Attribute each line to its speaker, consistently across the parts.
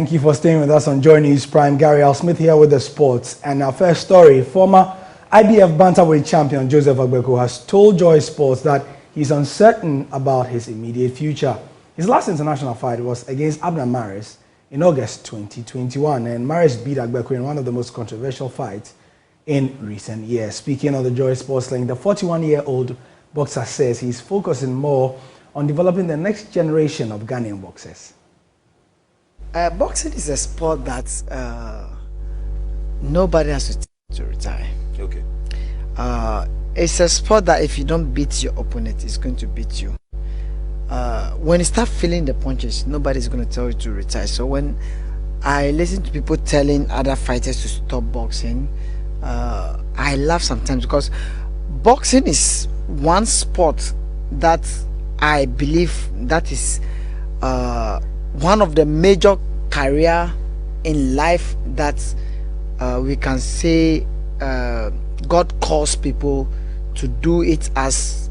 Speaker 1: Thank you for staying with us on Joy News Prime. Gary L. Smith here with the sports. And our first story, former IBF Bantamweight champion Joseph Agbeko has told Joy Sports that he's uncertain about his immediate future. His last international fight was against Abner Maris in August 2021, and Maris beat Agbeko in one of the most controversial fights in recent years. Speaking on the Joy Sports link, the 41-year-old boxer says he's focusing more on developing the next generation of Ghanaian boxers.
Speaker 2: Boxing is a sport that nobody has to retire.
Speaker 3: Okay.
Speaker 2: It's a sport that if you don't beat your opponent, it's going to beat you. When you start feeling the punches, nobody's going to tell you to retire. So when I listen to people telling other fighters to stop boxing, I laugh sometimes, because boxing is one sport that I believe that is one of the major career in life that we can say God calls people to do it, as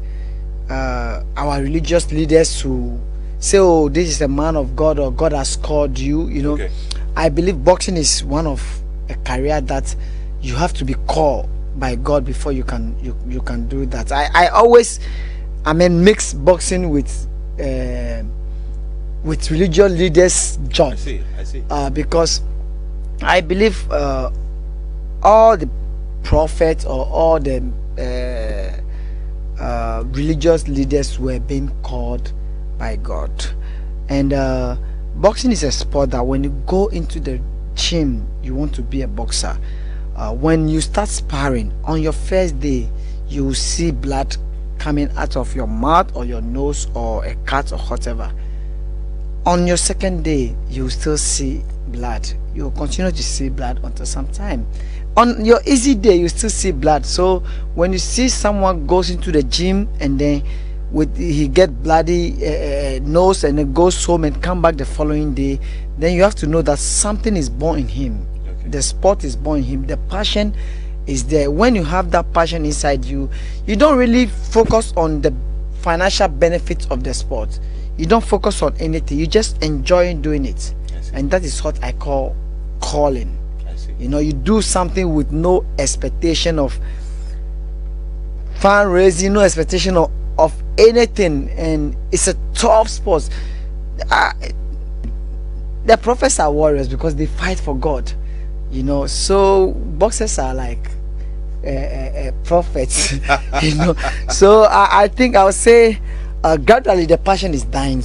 Speaker 2: our religious leaders who say, oh, this is a man of God, or God has called you, you know.
Speaker 3: Okay.
Speaker 2: I believe boxing is one of a career that you have to be called by God before you can do that. I always mix boxing with religious leaders' job.
Speaker 3: I see.
Speaker 2: Because I believe all the prophets or all the religious leaders were being called by God. And boxing is a sport that when you go into the gym, you want to be a boxer. When you start sparring, on your first day, you will see blood coming out of your mouth or your nose or a cut or whatever. On your second day, you will still see blood. You will continue to see blood until some time. On your easy day, you still see blood. So when you see someone goes into the gym and then he get bloody nose and then goes home and come back the following day, then you have to know that something is born in him.
Speaker 3: Okay.
Speaker 2: The sport is born in him. The passion is there. When you have that passion inside you, you don't really focus on the financial benefits of the sport. You don't focus on anything. You just enjoy doing it. And that is what I call calling.
Speaker 3: I see.
Speaker 2: You know, you do something with no expectation of fundraising, no expectation of anything, and it's a tough sport. The prophets are warriors because they fight for God, you know. So boxers are like prophets, you know. So I think I would say gradually the passion is dying.